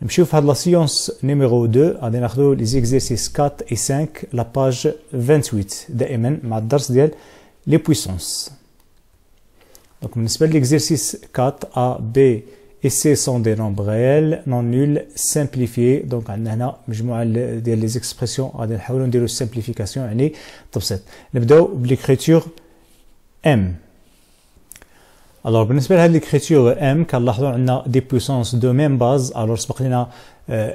نمشيو في هاد لا سيونس نيميرو 2 غادي ناخدو لي زيكزيرسيس 4 et 5 لا باج 28 دائما مع الدرس ديال لي بويسونس. دونك بالنسبه ليكزيرسيس 4 A B et C sont des nombres réels non nuls simplifiés. دونك عندنا هنا مجموعه ديال لي زيكسبرسيون غادي نحاولوا نديرو سامبليفيكاسيون يعني تبسيط. نبداو بليكريتور M. Alors بالنسبه لهاد ليكريتور M كنلاحظوا عندنا دي بويسونس دو ميم باز. الوغ سبق لينا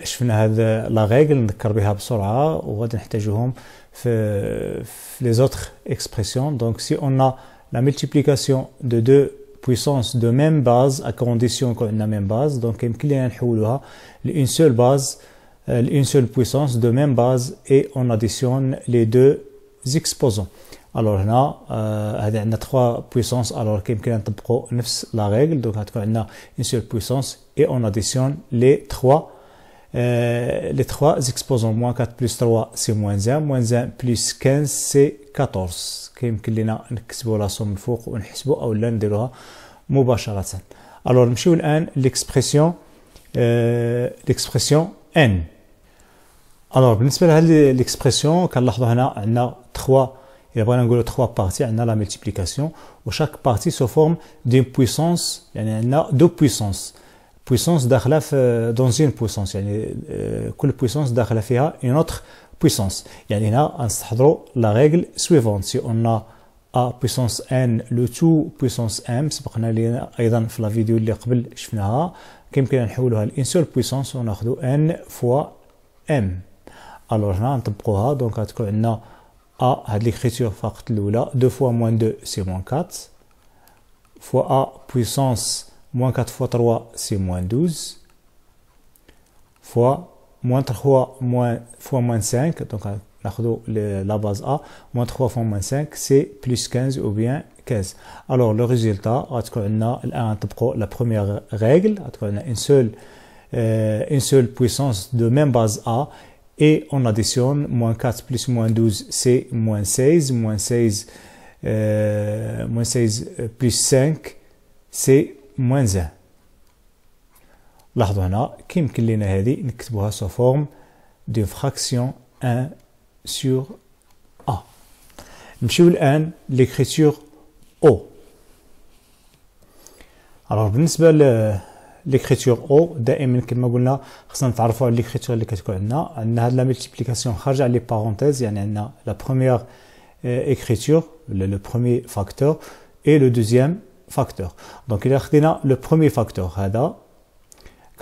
شفنا هاد لا ريغل نذكر بها بسرعه وغادي نحتاجوهم في لي زوتر اكسبرسيون. دونك سي اون ا لا ملتيبليكاسيون دو دو puissance de même base à condition qu'on a même base, donc يمكن لنا نحولوها لune seule base, une seule puissance de même base et on additionne les deux exposants. Alors هنا هذا عندنا 3 puissances, alors يمكن نطبقوا نفس la règle, donc غتكون عندنا une seule puissance et on additionne les trois exposants. Moins 4 plus 3 c'est moins 1, moins 1 plus 15 c'est 14. كيمكن لنا نكتبوا لا سوم الفوق ونحسبوا اولا نديروها مباشره. الوغ نمشيو الان ليكسبرسيون n. الوغ بالنسبه لهاد ليكسبرسيون كنلاحظوا هنا عندنا 3 الا بغينا نقولوا 3 بارتي. عندنا لا ملتيبليكاسيون وشاك بارتي سو فورم دون بويسونس، يعني عندنا دو بويسونس داخله في دون بويسونس، يعني كل بويسونس داخله فيها اون اوتر puissance. يعني هنا غنستحضروا لا ريغل سويفونت. سي اون ا puissance n لو تو puissance m سبقنا لينا ايضا في لا فيديو اللي قبل شفناها، كيمكن نحولوها لان سول puissance وناخذوا n فوا m. الوغ هنا نطبقوها. دونك غتكون عندنا ا هاد ليكريتور فقط الاولى 2 فوا موان 2 سي موان 4 فوا ا puissance موان 4 فوا 3 سي موان 12 فوا moins 3 fois moins 5, donc la base A, moins 3 fois moins 5, c'est plus 15 ou bien 15. Alors le résultat, on a la première règle, on a une seule puissance de même base A, et on additionne moins 4 plus moins 12, c'est moins 16, moins 16 plus 5, c'est moins 1. لاحظوا هنا كيمكن لنا هذه نكتبوها سو فورم دو فراكسيون 1 sur A. نمشيو الآن ليكريتور O. الوغ بالنسبة ليكريتور O دائما كما قلنا خصنا نتعرفوا على ليكريتور اللي كتكون عندنا هاد لا ملتيبليكاسيون خارجة على لي بارونتيز، يعني عندنا لا بروميير écriture, le premier facteur et le deuxième facteur. Donc إلا خدينا لو بروميير فاكتور هذا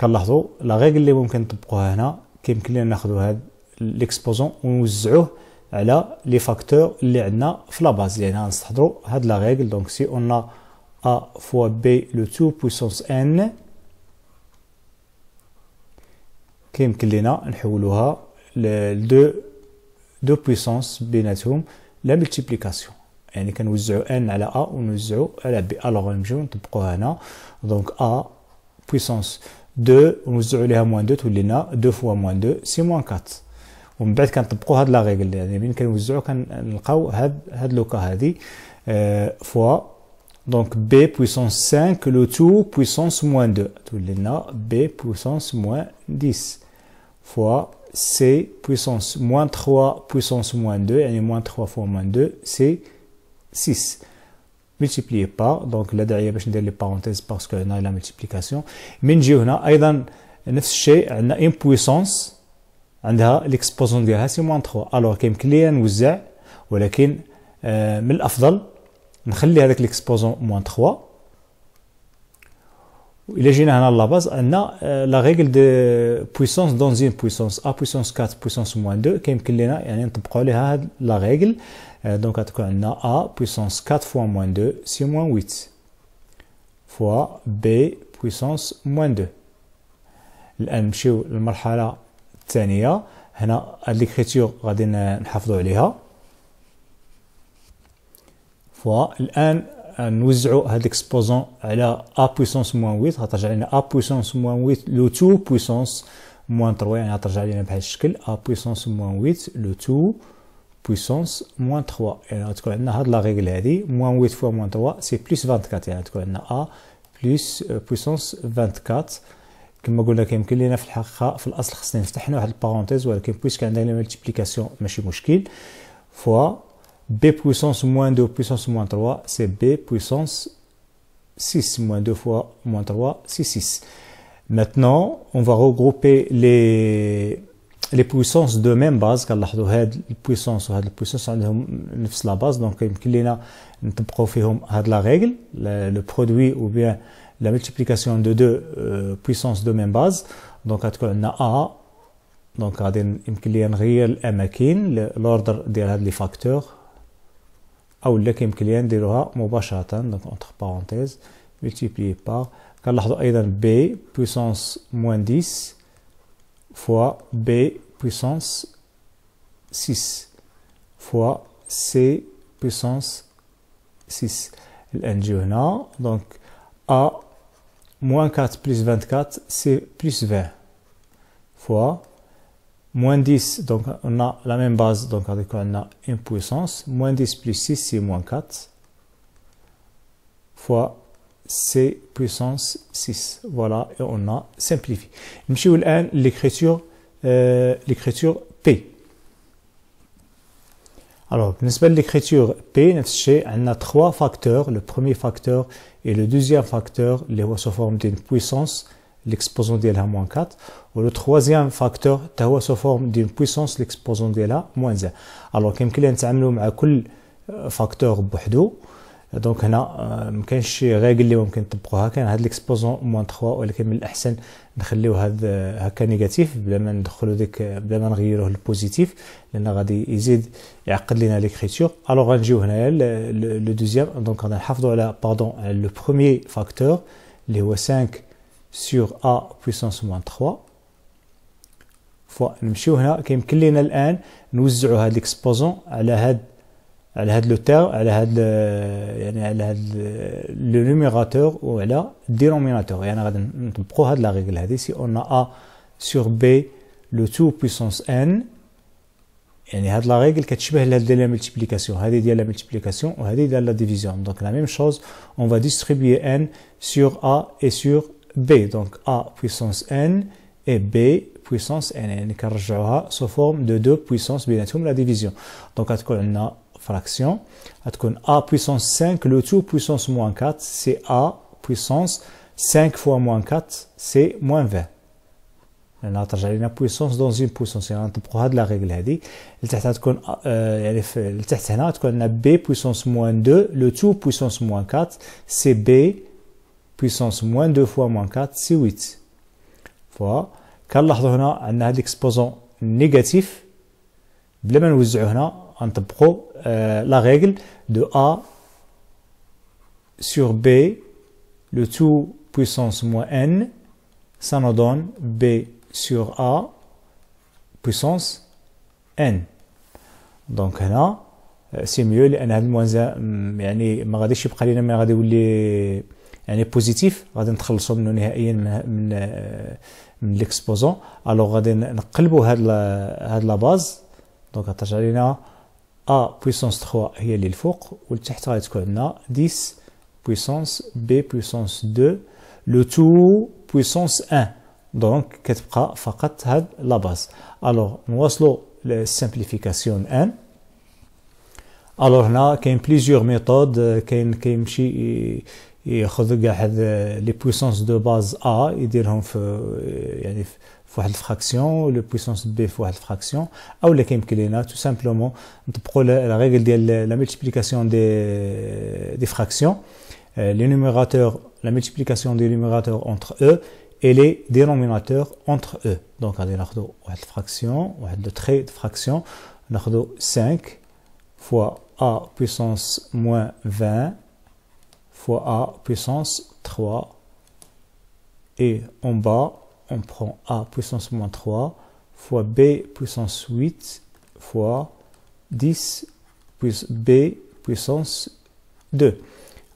كنلاحظوا لا ريغل اللي ممكن نطبقوها هنا كيمكن لنا ناخذوا هذا ليكسبوزون ونوزعوه على لي فاكتور اللي عندنا في لا باز. يعني غنستحضروا هاد لا ريغل. دونك سي اون ا فوا بي لو تو بويسونس ان كيمكن لنا نحولوها ل دو بويسونس بيناتهم لا ملتيبليكاسيون، يعني كنوزعوا ان على ا ونوزعوا على بي. الوغ نمشيو نطبقوها هنا. دونك ا بويسونس 2 ونوزعوا عليها موان 2 تولي لنا 2 فوا موان 2 سي موان 4. ومن بعد كنطبقوا هاد لا ريغل، يعني ملي كنوزعوا كنلقاو هاد لوكا هادي فوا دونك بي بويسونس 5 لو تو بويسونس موان 2 تولي لنا بي بويسونس موان 10 فوا سي بويسونس موان 3 بويسونس موان 2، يعني موان 3 فوا موان 2 سي 6 multiplié par. donc لا داعي باش ندير لي بارونتيز باسكو هنا لا ملتيبليكاسيون. من نجيو هنا ايضا نفس الشيء، عندنا ان بويسونس عندها ليكسبوزون ديالها سي موان 3. الوغ كيمكن ليا نوزع، ولكن من الافضل نخلي هذاك ليكسبوزون موان 3. إلا جينا هنا لا باز عندنا لا ريغل دو بويسونس دون زين بويسونس ا بويسونس 4 بويسونس موان 2 كيمكن لنا يعني نطبقوا عليها هاد لا ريغل. دونك غتكون عندنا ا بويسونس 4 فوا موان 2 سي موان 8 فوا بي بويسونس موان 2. الان نمشيو للمرحله الثانيه. هنا هاد ليكريتور غادي نحافظوا عليها فوا. الان نوزعوا هاد ليكسبوزون على ا بويسونس موان 8 غترجع لنا ا بويسونس موان 8 لو تو بويسونس موان 3، يعني غترجع لنا بهذا الشكل ا بويسونس موان 8 لو تو بويسونس موان 3. يعني غتكون عندنا هاد لا ريغل هادي موان 8 فوا موان 3 سي بلس 24، يعني غتكون عندنا ا بلس بويسونس 24 كما قلنا كيمكن لينا في الحقيقه في الاصل خصنا نفتح هنا واحد البارونتيز، ولكن بويسك عندنا ملتيبليكاسيون ماشي مشكل. فوا b puissance moins 2 puissance moins 3 c'est b puissance 6 moins 2 fois moins 3 c'est 6. Maintenant on va regrouper les puissances de même base. كنلاحظوا هاد البويسونس وهاد البويسونس عندهم نفس لا باز، دونك يمكن لينا نطبقوا فيهم هاد لا ريغل لو برودوي ou bien la multiplication de deux puissances de même base. دونك غتكون عندنا a، دونك غادي يمكن ليا نغير الاماكن لوردر ديال هاد لي فاكتور، او لا كيمكن ليا نديروها مباشره. دونك اونتر بارونتيز multiplié par كنلاحظوا ايضا b puissance moins 10 fois b puissance 6 fois c puissance 6. الان نجيو هنا، دونك a moins 4 plus 24 c'est plus 20 fois moins 10, donc on a la même base, donc avec on a une puissance, moins 10 plus 6 c'est moins 4 fois c puissance 6. Voilà, et on a simplifié. نمشيو الآن l'écriture P. Alors, بالنسبة l'écriture P, نفس الشيء عندنا 3 facteurs. Le premier facteur et le deuxième facteur اللي هو sous forme d'une puissance, l'exposant ديالها moins 4, و le troisième facteur تا هو sous forme d'une puissance, l'exposant ديالها moins 1. Alors كيمكن لنا نتعاملوا مع كل فاكتور بوحدو. دونك هنا ما كاينش شي ريغل اللي ممكن نطبقوها. كاين هاد ليكسبوزون موان 3، ولكن من الاحسن نخليو هاد هكا نيجاتيف بلا ما ندخلو ديك بلا ما نغيروه للبوزيتيف، لان غادي يزيد يعقد لينا ليكريتور. الوغ غنجيو هنايا لو دوزيام، دونك غادي نحافظوا على على لو بروميير فاكتور اللي هو 5 sur a puissance moins 3 فوا. نمشيو هنا كيمكن لينا الان نوزعوا هاد ليكسبوزون على هاد لو تير، على هاد يعني على هاد لو نيميراتور وعلى الدينوميناتور. يعني غادي نطبقوا هاد لا ريغل هادي. سي اون ا سور بي لو تو بويسونس ان، يعني هاد لا ريغل كتشبه لهاد ديال لا ملتيبليكاسيون، هادي ديال لا ملتيبليكاسيون وهادي ديال لا ديفيزيون. دونك لا ميم شوز اون فا ديستريبيي ان سور ا اي سور بي. دونك ا بويسونس ان اي بي بويسونس ان، يعني كنرجعوها سو فورم دو دو بويسونس بيناتهم لا ديفيزيون. دونك غتكون عندنا fraction, a puissance 5, le tout puissance moins 4, c'est a puissance 5 fois moins 4, c'est moins 20. لأنها ترجع لنا puissance dans une puissance. يعني نطبقوا هاد لا ريغل هادي. لتحت تكون يعني لتحت هنا تكون عندنا b puissance moins 2, le tout puissance moins 4, c'est b puissance moins 2 fois moins 4, c'est 8. فوا كنلاحظوا هنا عندنا هاد ليكسبوزون نيجاتيف، بلا ما نوزعو هنا غنطبقوا la règle de a sur b, le tout puissance moins n, ça nous donne b sur a puissance n. Donc هنا c'est mieux لأن هاد الموان يعني ما غاديش يبقى لنا، ما غادي يولي يعني بوزيتيف، غادي نتخلصوا منه نهائيا من ليكسبوزون. الوغ غادي نقلبوا هاد لا باز. دونك غترجع لنا a puissance 3 هي اللي الفوق، والتحت غادي تكون عندنا 10 puissance b puissance 2 le tout puissance 1. دونك كتبقى فقط هاد لا باز. الوغ نواصلوا للسامبليفيكاسيون الان. الوغ هنا كاين بليزيور ميثود. كيمشي ياخذ كاع هاد لي بويسونس دو باز a يديرهم في يعني في واحد الفراكسيون، لو بويسونس بي في واحد الفراكسيون، او لا كيمكن لينا تو سامبلومون نطبقوا لا ريغل ديال لا ملتيبليكاسيون دي فراكسيون. لي نيميراتور لا ملتيبليكاسيون دي نيميراتور انتر او et les dénominateurs entre eux. Donc غادي ناخذوا واحد الفراكسيون، واحد لو تري د فراكسيون، ناخذوا 5 fois a puissance moins 20 fois a puissance 3, et en bas on prend a puissance moins 3 fois b puissance 8 fois 10 plus b puissance 2.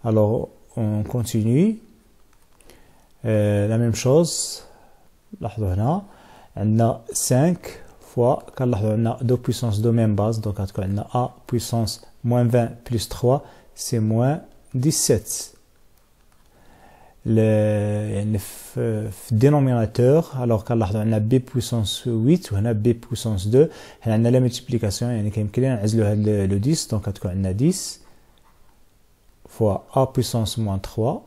Alors on continue. La même chose. لاحظوا هنا عندنا 5 fois كنلاحظوا عندنا 2 puissance de même base. Donc غتكون عندنا a puissance moins 20 plus 3 c'est moins 17. يعني في الدينوميناتور الوغ كنلاحظوا عندنا بي بويسونس 8 وهنا بي بويسونس 2 هنا عندنا لا ملتيبليكاسيون يعني كيمكن لنا نعزلوا هاد لو 10 دونك غتكون عندنا 10 فوا ا بويسونس موان 3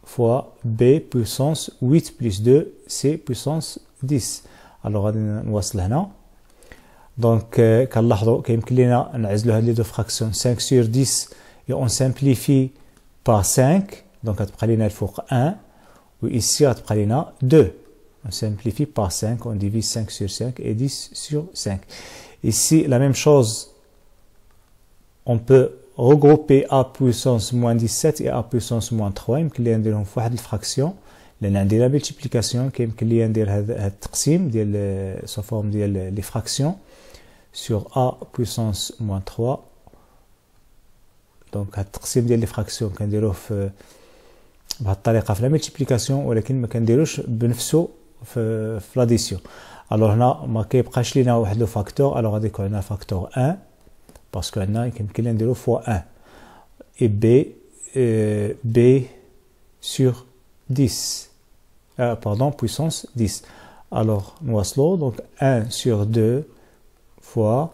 فوا بي بويسونس 8 بلس 2 سي بويسونس 10 الوغ غادي نواصل هنا دونك كنلاحظوا كيمكن لنا نعزلوا هاد لي دو فراكسيون 5 sur 10 et on simplifie par 5 donc غتبقى لنا الفوق 1 و ici غتبقى لنا 2 on simplifie par 5 on divise 5 sur 5 et 10 sur 5 ici la même chose on peut regrouper a puissance moins 17 et a puissance moins 3 يمكن لي نديرهم في واحد الفراكسيون لان عندي لا ملتيبليكاسيون كيمكن لي ندير هذا التقسيم ديال سو فورم ديال لي فراكسيون sur a puissance moins 3 دونك هاد التقسيم ديال لي فراكسيون كنديروه في بهاد الطريقه في لا ملتيبليكاسيون ولكن ما كنديروش بنفسه في لاديسيون الوغ هنا ما كيبقاش لينا واحد لو فاكتور الوغ غادي يكون عندنا فاكتور 1 باسكو عندنا يمكن لنا نديرو فوا 1 اي بي sur 10 pardon puissance 10 alors نواصلو دونك 1 sur 2 fois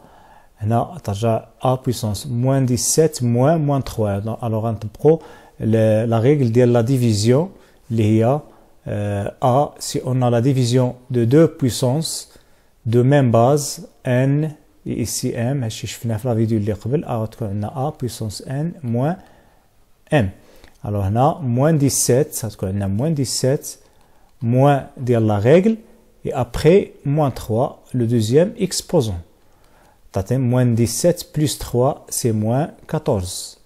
هنا ترجع a puissance moins 17 moins 3 alors غنطبقو la règle ديال la division اللي هي a si on a la division de deux puissances de même base n et ici m هادشي شفناه في لا فيديو اللي قبل غتكون عندنا a puissance n moins m alors هنا moins 17 غتكون عندنا moins 17 moins ديال la règle et après moins 3 le deuxième exposant تعطي moins 17 plus 3 c'est moins 14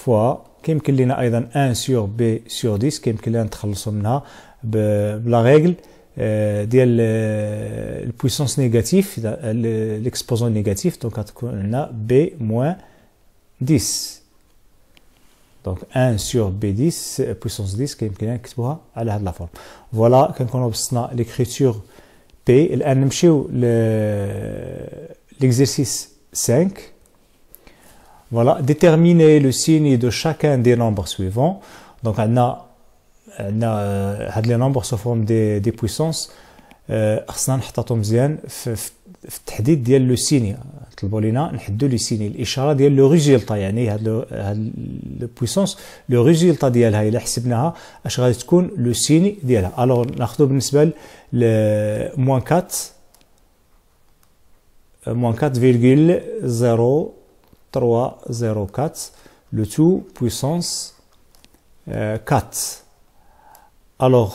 fois كيمكن لنا ايضا 1 sur b sur 10 كيمكن لنا نتخلصوا منها بلا ريغل ديال البويسونس نيجاتيف ليكسبوزون نيجاتيف دونك غتكون عندنا b moins 10 دونك 1 sur b10 puissance 10 كيمكن لنا نكتبوها على هاد لا فورم فوالا كنكونوا وصلنا ليكريتور P. الآن نمشيو l'exercice 5. Voilà, déterminer le signe de chacun des nombres suivants. Donc, on a les nombres sous forme des puissances. خصنا نحطهم مزيان في التحديد ديال لو سيني طلبوا لينا نحددوا لي سيني الاشاره ديال لو ريزولطا يعني هاد لو بويسونس لو ريزولطا ديالها الا حسبناها اش غادي تكون لو سيني ديالها الوغ ناخذوا بالنسبه ل موان 4 موان 4,0304 لو تو بويسونس 4 الوغ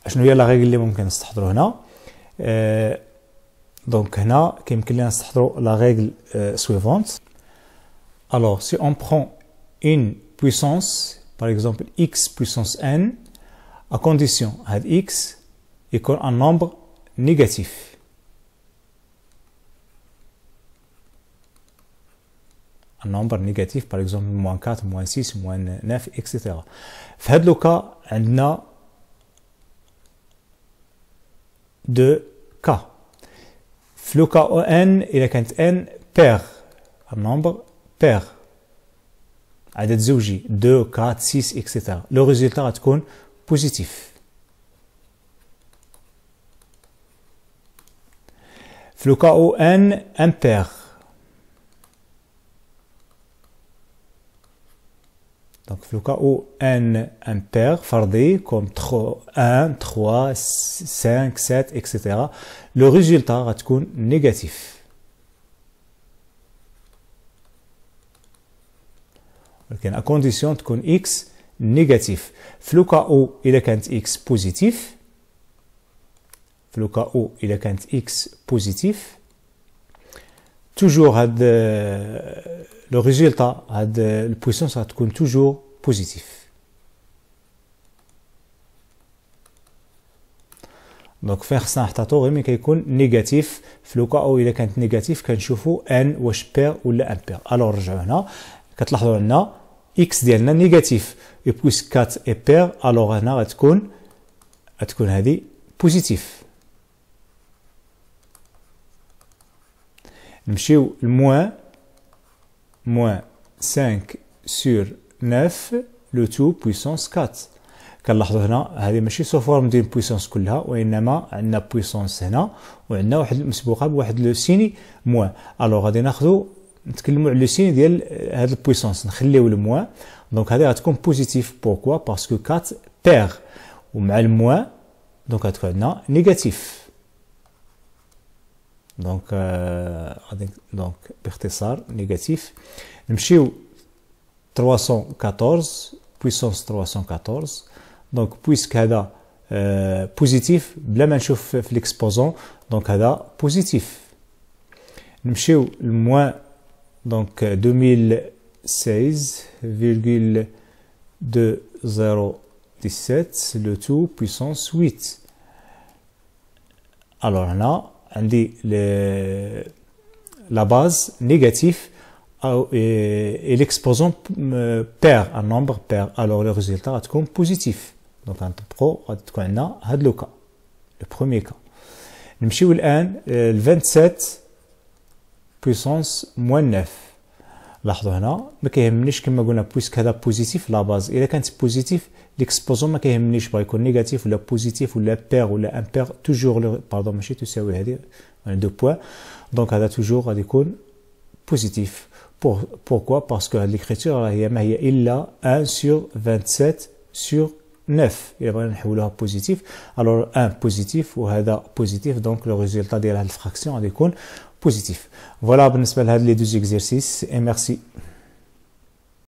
شنو هي لا ريغل اللي ممكن نستحضروا هنا دونك هنا كيمكن لنا نستحضروا لا ريغل suivante alors si on prend une puissance par exemple x puissance n à condition هاد x يكون un nombre négatif un nombre négatif par exemple moins 4 moins 6 moins 9 etc في هاد لو كا عندنا de k. في لو كا او ان اذا كانت n pair un nombre pair عدد زوجي 2 4 6 etc لو ريزولتا غتكون بوزيتيف. في لو كا او ان impair donc في لو كا او n impair فردي comme 1 3 5 7 etc لو ريزولتا غتكون نيجاتيف ولكن ا كونديسيون تكون x نيجاتيف. في لو كا او الا كانت x بوزيتيف في لو كا او الا كانت x بوزيتيف توجور هاد لو ريزولتا هاد البويسونس غتكون توجور بوزيتيف. دونك فين خصنا نحطاطو غير ملي كيكون نيجاتيف. في لو كا او الا كانت نيجاتيف كنشوفوا ان واش بير ولا امبير. الوغ رجعوا هنا كتلاحظوا عندنا اكس ديالنا نيجاتيف اي بويس 4 اي بير الوغ هنا غتكون هذه بوزيتيف. نمشيو لموان moins 5 sur 9 le tout puissance 4. كنلاحظوا هنا هذه ماشي سو فورم ديال بويسونس كلها وانما عندنا بويسونس هنا وعندنا واحد مسبوقه بواحد لو سيني موان. الوغ غادي ناخذوا نتكلموا على لو سيني ديال هذا البويسونس نخليو الموان. دونك هذه غتكون بوزيتيف. بوركوا باسكو 4 بير ومع الموان دونك غتكون عندنا نيجاتيف. دونك غادي دونك باختصار نيجاتيف. نمشيو 314 puissance 314. دونك بويسك هذا بوزيتيف بلا ما نشوف في ليكسبوزون دونك هذا بوزيتيف. نمشيو لموان دونك 2016,2017 le tout puissance 8. alors هنا عندي la base négatif et l'exposant perd un nombre pair, alors le résultat va être positif. Donc un pro va être le cas, le premier cas. نمشيو الآن ل 27 puissance moins 9. لاحظوا هنا ما كيهمنيش كما قلنا بويسك هذا بوزيتيف لا باز اذا كانت بوزيتيف ليكسبوزون ما كيهمنيش بغا يكون نيجاتيف ولا بوزيتيف ولا بير ولا امبير توجور باردون ماشي تساوي هذه دو بوين. دونك هذا توجور غادي يكون بوزيتيف. Pourquoi? Parce que l'écriture هي ما هي إلا 1 sur 27 sur 9. إلا بغينا نحولوها بوزيتيف alors 1 بوزيتيف وهذا بوزيتيف دونك لو ريزولتا ديال هاد الفراكسيون غادي يكون بوزيتيف. فوالا بالنسبة لهاد لي دوز اكزرسيس et merci.